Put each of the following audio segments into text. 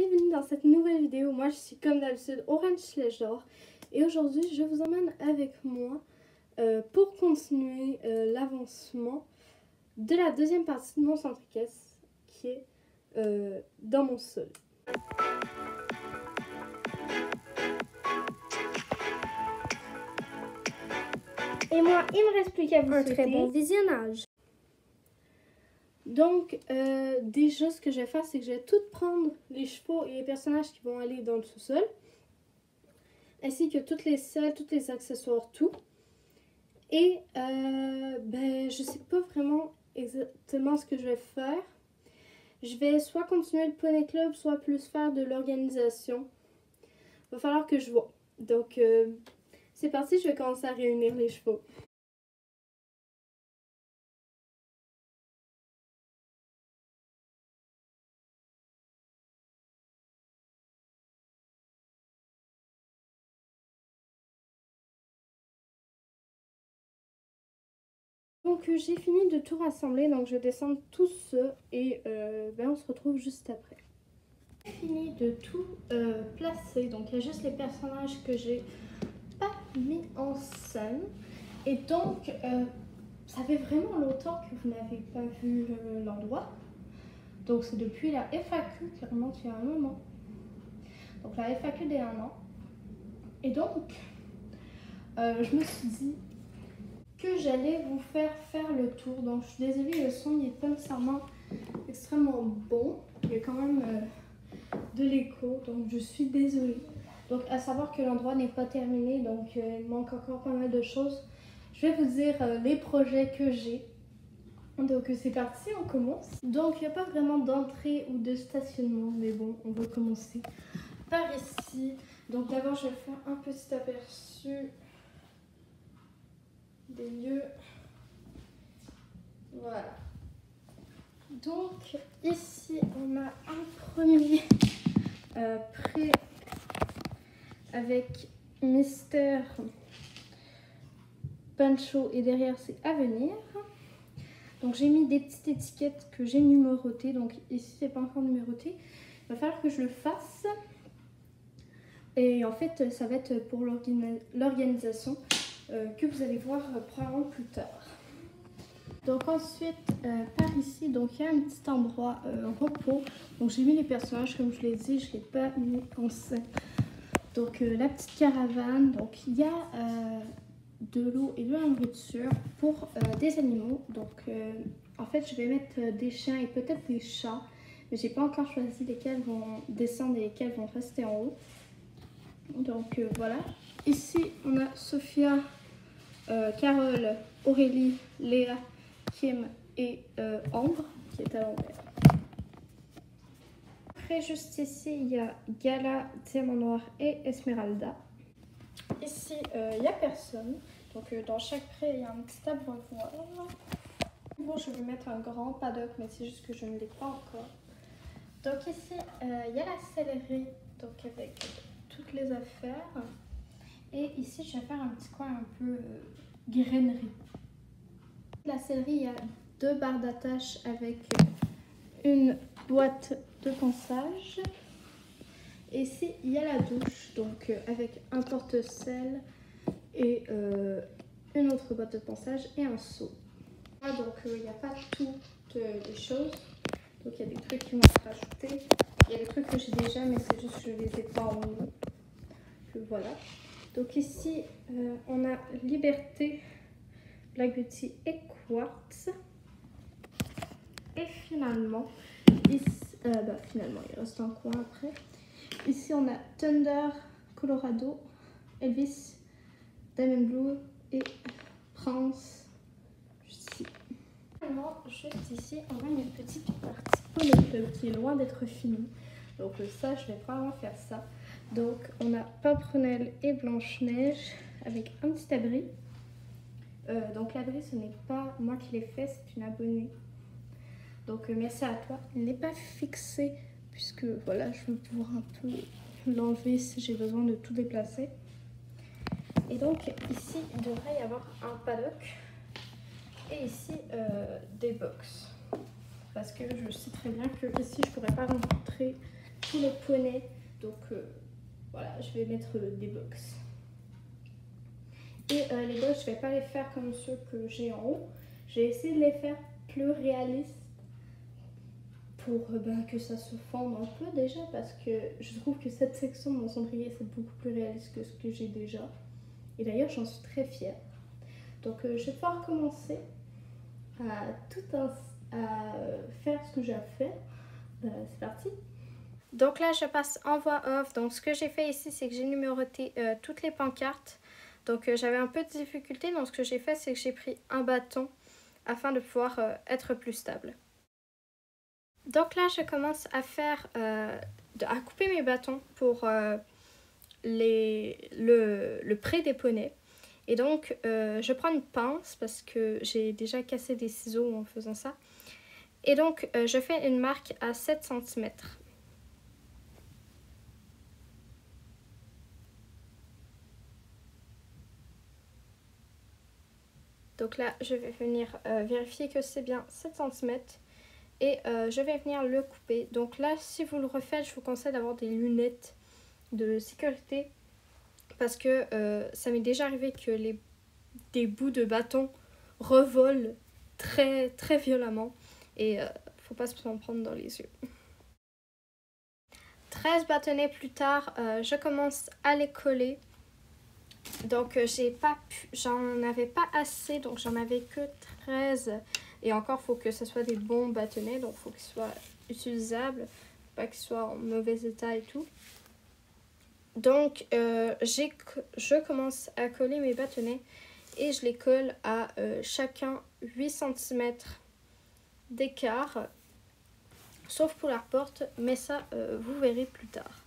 bienvenue dans cette nouvelle vidéo. Moi je suis comme d'habitude Orange Pleasure et aujourd'hui je vous emmène avec moi pour continuer l'avancement de la deuxième partie de mon centre-caisse qui est dans mon sol. Et moi il me reste plus qu'à vous souhaiter un très bon visionnage. Donc, déjà, ce que je vais faire, c'est que je vais tout prendre les chevaux et les personnages qui vont aller dans le sous-sol, ainsi que toutes les selles, tous les accessoires, tout. Et, je sais pas vraiment exactement ce que je vais faire. Je vais soit continuer le Poney Club, soit plus faire de l'organisation. Il va falloir que je vois. Donc, c'est parti, je vais commencer à réunir les chevaux. Donc j'ai fini de tout rassembler, donc je vais descendre tout ça et on se retrouve juste après. J'ai fini de tout placer, donc il y a juste les personnages que j'ai pas mis en scène. Et donc ça fait vraiment longtemps que vous n'avez pas vu l'endroit. Donc c'est depuis la FAQ qui remonte il y a un moment. Donc la FAQ d'il y a un an. Et donc je me suis dit que j'allais vous faire le tour. Donc je suis désolée, le son n'est pas nécessairement extrêmement bon. Il y a quand même de l'écho, donc je suis désolée. Donc à savoir que l'endroit n'est pas terminé, donc il manque encore pas mal de choses. Je vais vous dire les projets que j'ai. Donc c'est parti, on commence. Donc il n'y a pas vraiment d'entrée ou de stationnement, mais bon, on va commencer par ici. Donc d'abord je vais faire un petit aperçu des lieux. Voilà. Donc ici on a un premier prêt avec Mister Pancho et derrière c'est à venir. Donc j'ai mis des petites étiquettes que j'ai numérotées. Donc ici c'est pas encore numéroté. Il va falloir que je le fasse. Et en fait ça va être pour l'organisation que vous allez voir probablement plus tard. Donc ensuite par ici, donc il y a un petit endroit repos. Donc j'ai mis les personnages comme je l'ai dit, je ne l'ai pas mis en scène. Donc la petite caravane, donc il y a de l'eau et de la nourriture pour des animaux. Donc en fait je vais mettre des chiens et peut-être des chats. Mais j'ai pas encore choisi lesquels vont descendre et lesquels vont rester en haut. Donc voilà. Ici on a Sophia, Carole, Aurélie, Léa, Kim et Ambre qui est à l'envers. Après juste ici il y a Gala, Diamant Noir et Esmeralda. Ici il n'y a personne. Donc dans chaque pré il y a un petit abreuvoir. Bon, je vais mettre un grand paddock, mais c'est juste que je ne l'ai pas encore. Donc ici il y a la sellerie, donc avec toutes les affaires. Et ici je vais faire un petit coin un peu grainerie. La sellerie, il y a 2 barres d'attache avec une boîte de ponçage. Et ici, il y a la douche, donc avec un porte-sel et une autre boîte de ponçage et un seau. Donc il n'y a pas toutes les choses. Donc il y a des trucs qui vont être rajoutés. Il y a des trucs que j'ai déjà, mais c'est juste que je ne les ai pas en haut. Voilà. Donc ici, on a Liberté, Black Beauty et Quartz. Et finalement, ici, finalement, il reste un coin après. Ici, on a Thunder, Colorado, Elvis, Diamond Blue et Prince. Juste ici. Finalement, juste ici, on a une petite partie Poney Club qui est loin d'être finie. Donc ça, je vais probablement faire ça. Donc on a Pimprenelle et Blanche-Neige avec un petit abri. Donc l'abri, ce n'est pas moi qui l'ai fait, c'est une abonnée. Donc merci à toi. Il n'est pas fixé puisque voilà, je veux pouvoir un peu l'enlever si j'ai besoin de tout déplacer. Et donc ici, il devrait y avoir un paddock et ici des box. Parce que je sais très bien que ici, je ne pourrais pas rentrer tous les poneys. Donc voilà, je vais mettre des box. Et les box, je vais pas les faire comme ceux que j'ai en haut. J'ai essayé de les faire plus réalistes pour que ça se fende un peu déjà, parce que je trouve que cette section de mon cendrier c'est beaucoup plus réaliste que ce que j'ai déjà. Et d'ailleurs j'en suis très fière. Donc je vais pouvoir commencer à faire ce que j'ai à faire. C'est parti. Donc là je passe en voix off. Donc ce que j'ai fait ici, c'est que j'ai numéroté toutes les pancartes. Donc j'avais un peu de difficulté, donc ce que j'ai fait, c'est que j'ai pris un bâton afin de pouvoir être plus stable. Donc là, je commence à faire, à couper mes bâtons pour le pré des poneys. Et donc, je prends une pince parce que j'ai déjà cassé des ciseaux en faisant ça. Et donc, je fais une marque à 7 cm. Donc là, je vais venir vérifier que c'est bien 7 cm. Et je vais venir le couper. Donc là, si vous le refaites, je vous conseille d'avoir des lunettes de sécurité. Parce que ça m'est déjà arrivé que des bouts de bâton revolent très, très violemment. Et faut pas se en prendre dans les yeux. 13 bâtonnets plus tard, je commence à les coller. Donc j'en avais pas assez, donc j'en avais que 13. Et encore, il faut que ce soit des bons bâtonnets, donc il faut qu'ils soient utilisables, pas qu'ils soient en mauvais état et tout. Donc, je commence à coller mes bâtonnets et je les colle à chacun 8 cm d'écart, sauf pour la porte, mais ça, vous verrez plus tard.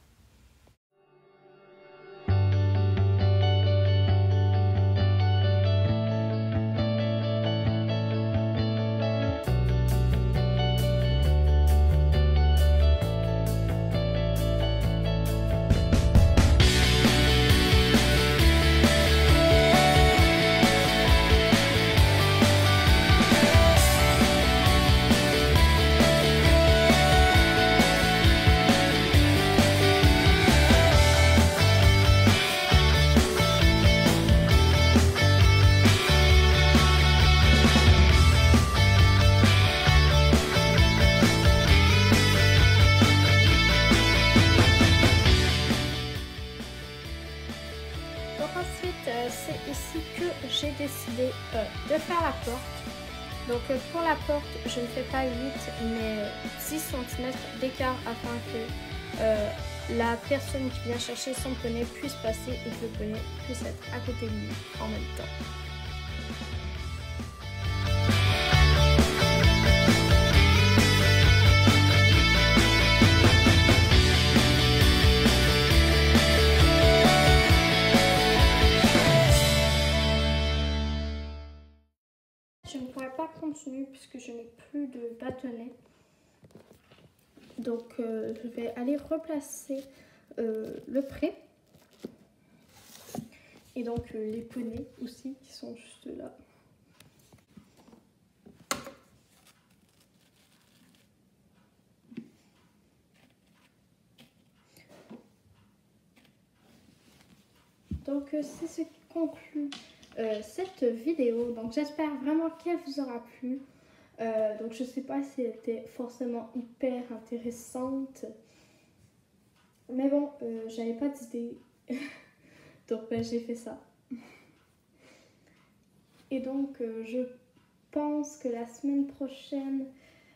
C'est ici que j'ai décidé de faire la porte. Donc pour la porte, je ne fais pas 8 mais 6 cm d'écart afin que la personne qui vient chercher son poney puisse passer et que le poney puisse être à côté de lui en même temps. Je ne pourrais pas continuer puisque je n'ai plus de bâtonnet. Donc je vais aller replacer le pré. Et donc les poneys aussi qui sont juste là. Donc c'est ce qui conclut cette vidéo. Donc j'espère vraiment qu'elle vous aura plu. Donc je sais pas si elle était forcément hyper intéressante. Mais bon, j'avais pas d'idée. Donc j'ai fait ça. Et donc je pense que la semaine prochaine,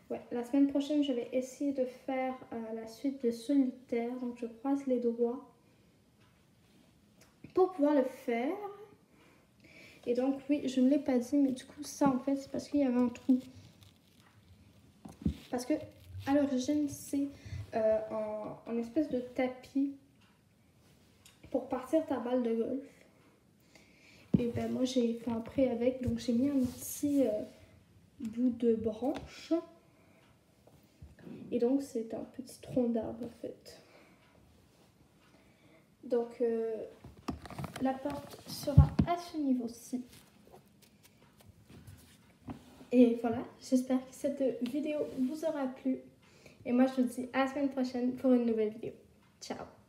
je vais essayer de faire la suite de Solitaire. Donc je croise les doigts pour pouvoir le faire. Et donc oui, je ne l'ai pas dit, mais du coup ça en fait c'est parce qu'il y avait un trou. Parce que à l'origine c'est en espèce de tapis pour partir ta balle de golf. Et ben moi j'ai fait un pré avec, donc j'ai mis un petit bout de branche. Et donc c'est un petit tronc d'arbre en fait. Donc la porte sera à ce niveau-ci. Et voilà, j'espère que cette vidéo vous aura plu. Et moi, je vous dis à la semaine prochaine pour une nouvelle vidéo. Ciao!